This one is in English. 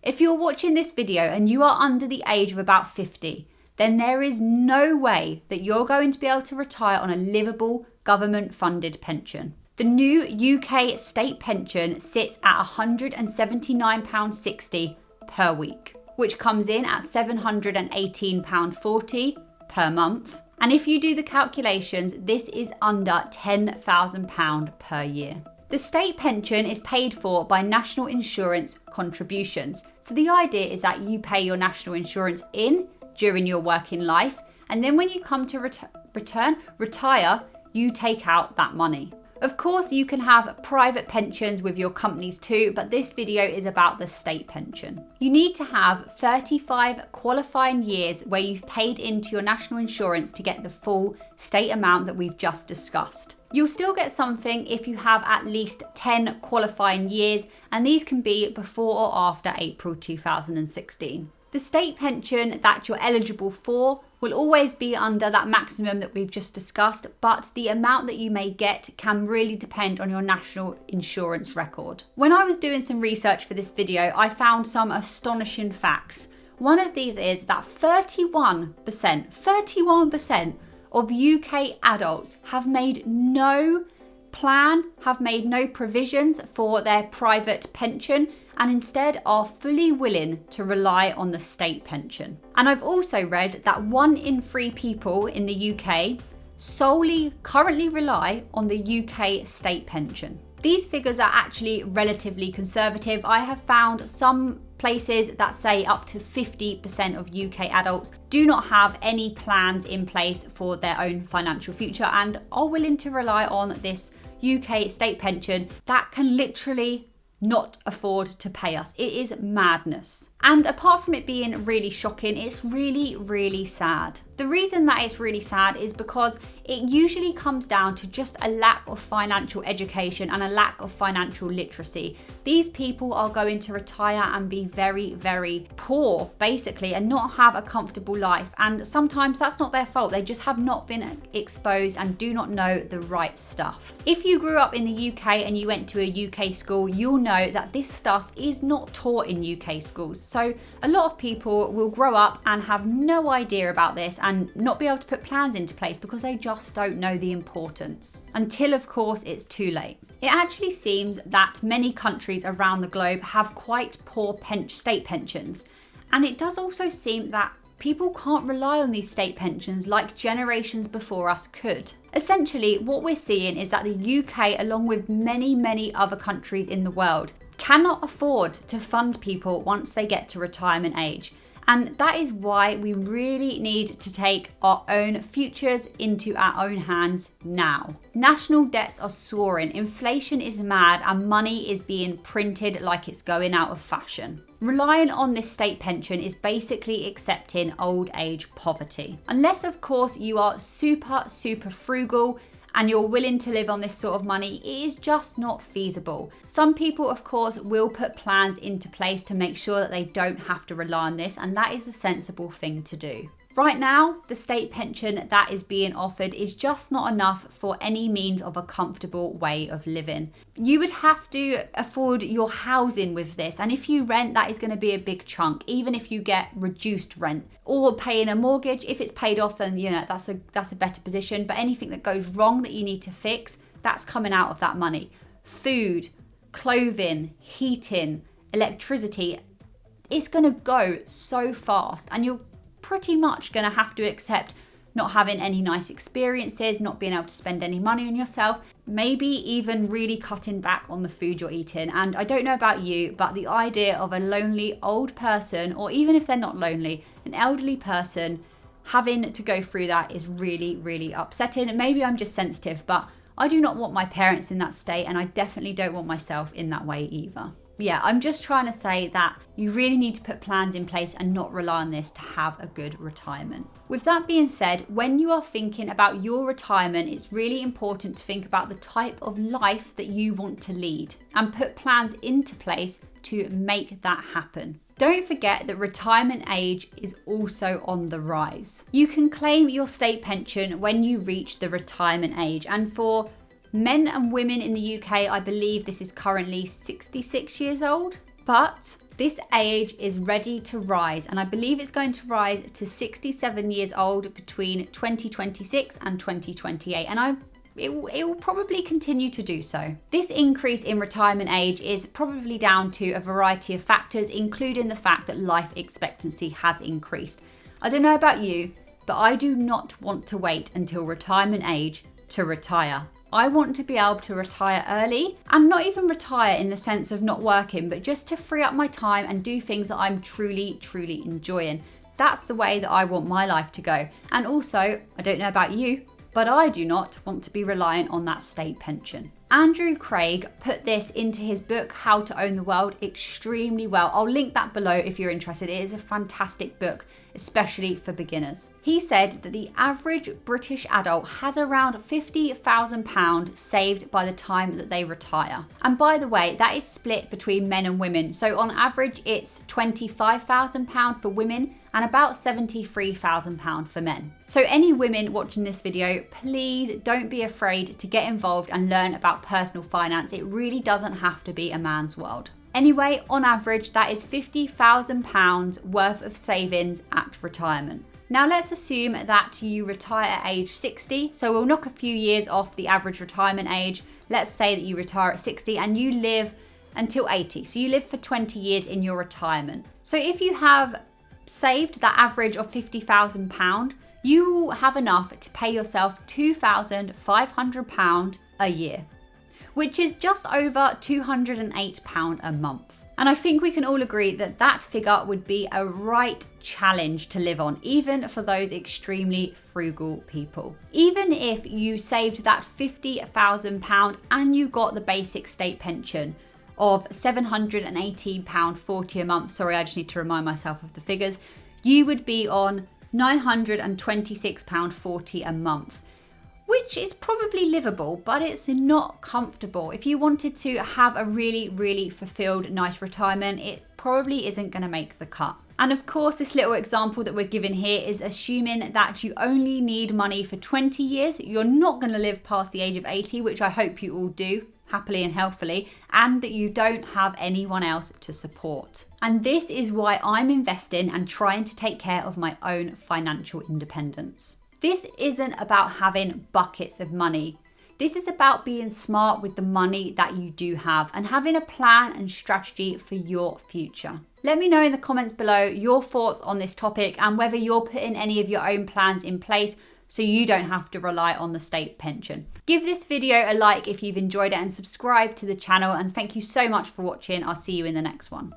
If you're watching this video and you are under the age of about 50, then there is no way that you're going to be able to retire on a livable government-funded pension. The new UK state pension sits at £179.60 per week, which comes in at £718.40 per month. And if you do the calculations, this is under £10,000 per year. The state pension is paid for by national insurance contributions. So the idea is that you pay your national insurance in during your working life, and then when you come to retire, you take out that money. Of course, you can have private pensions with your companies too, but this video is about the state pension. You need to have 35 qualifying years where you've paid into your national insurance to get the full state amount that we've just discussed. You'll still get something if you have at least 10 qualifying years, and these can be before or after April 2016. The state pension that you're eligible for will always be under that maximum that we've just discussed, but the amount that you may get can really depend on your national insurance record. When I was doing some research for this video, I found some astonishing facts. One of these is that 31% of UK adults have made no provisions for their private pension, and instead are fully willing to rely on the state pension. And I've also read that 1 in 3 people in the UK solely currently rely on the UK state pension. These figures are actually relatively conservative. I have found some places that say up to 50% of UK adults do not have any plans in place for their own financial future and are willing to rely on this UK state pension that can literally not afford to pay us. It is madness. And apart from it being really shocking, it's really, really sad. The reason that it's really sad is because it usually comes down to just a lack of financial education and a lack of financial literacy. These people are going to retire and be very, very poor, basically, and not have a comfortable life. And sometimes that's not their fault. They just have not been exposed and do not know the right stuff. If you grew up in the UK and you went to a UK school, you'll know that this stuff is not taught in UK schools. So a lot of people will grow up and have no idea about this and not be able to put plans into place because they just don't know the importance. Until, of course, it's too late. It actually seems that many countries around the globe have quite poor state pensions. And it does also seem that people can't rely on these state pensions like generations before us could. Essentially, what we're seeing is that the UK, along with many, many other countries in the world, cannot afford to fund people once they get to retirement age. And that is why we really need to take our own futures into our own hands now. National debts are soaring, inflation is mad, and money is being printed like it's going out of fashion. Relying on this state pension is basically accepting old age poverty. Unless, of course, you are super, super frugal and you're willing to live on this sort of money, it is just not feasible. Some people, of course, will put plans into place to make sure that they don't have to rely on this, and that is a sensible thing to do. Right now, the state pension that is being offered is just not enough for any means of a comfortable way of living. You would have to afford your housing with this, and if you rent, that is going to be a big chunk, even if you get reduced rent. Or paying a mortgage, if it's paid off, then that's a better position, but anything that goes wrong that you need to fix, that's coming out of that money. Food, clothing, heating, electricity, it's going to go so fast, and you're pretty much going to have to accept not having any nice experiences, not being able to spend any money on yourself, maybe even really cutting back on the food you're eating. And I don't know about you, but the idea of a lonely old person, or even if they're not lonely, an elderly person having to go through that is really, really upsetting. And maybe I'm just sensitive, but I do not want my parents in that state, and I definitely don't want myself in that way either. Yeah, I'm just trying to say that you really need to put plans in place and not rely on this to have a good retirement. With that being said, when you are thinking about your retirement, it's really important to think about the type of life that you want to lead and put plans into place to make that happen. Don't forget that retirement age is also on the rise. You can claim your state pension when you reach the retirement age, and for men and women in the UK, I believe this is currently 66 years old. But This age is ready to rise, and I believe it's going to rise to 67 years old between 2026 and 2028, and it will probably continue to do so. This increase in retirement age is probably down to a variety of factors, including the fact that life expectancy has increased. I don't know about you, but I do not want to wait until retirement age to retire. I want to be able to retire early, and not even retire in the sense of not working, but just to free up my time and do things that I'm truly enjoying. That's the way that I want my life to go. And also, I don't know about you, but I do not want to be reliant on that state pension. Andrew Craig put this into his book, How to Own the World, extremely well. I'll link that below if you're interested. It is a fantastic book, especially for beginners. He said that the average British adult has around £50,000 saved by the time that they retire. And by the way, that is split between men and women. So on average, it's £25,000 for women and about £73,000 for men. So any women watching this video, please don't be afraid to get involved and learn about personal finance. It really doesn't have to be a man's world. Anyway, on average, that is £50,000 worth of savings at retirement. Now let's assume that you retire at age 60. So we'll knock a few years off the average retirement age. Let's say that you retire at 60 and you live until 80. So you live for 20 years in your retirement. So if you have saved that average of £50,000, you will have enough to pay yourself £2,500 a year, which is just over £208 a month. And I think we can all agree that that figure would be a right challenge to live on, even for those extremely frugal people. Even if you saved that £50,000 and you got the basic state pension of £718.40 a month, sorry, I just need to remind myself of the figures, you would be on £926.40 a month, which is probably livable, but it's not comfortable. If you wanted to have a really fulfilled, nice retirement, it probably isn't going to make the cut. And of course, this little example that we're given here is assuming that you only need money for 20 years. You're not going to live past the age of 80, which I hope you all do, happily and healthily, and that you don't have anyone else to support. And this is why I'm investing and trying to take care of my own financial independence. This isn't about having buckets of money. This is about being smart with the money that you do have and having a plan and strategy for your future. Let me know in the comments below your thoughts on this topic and whether you're putting any of your own plans in place so you don't have to rely on the state pension. Give this video a like if you've enjoyed it and subscribe to the channel, and thank you so much for watching. I'll see you in the next one.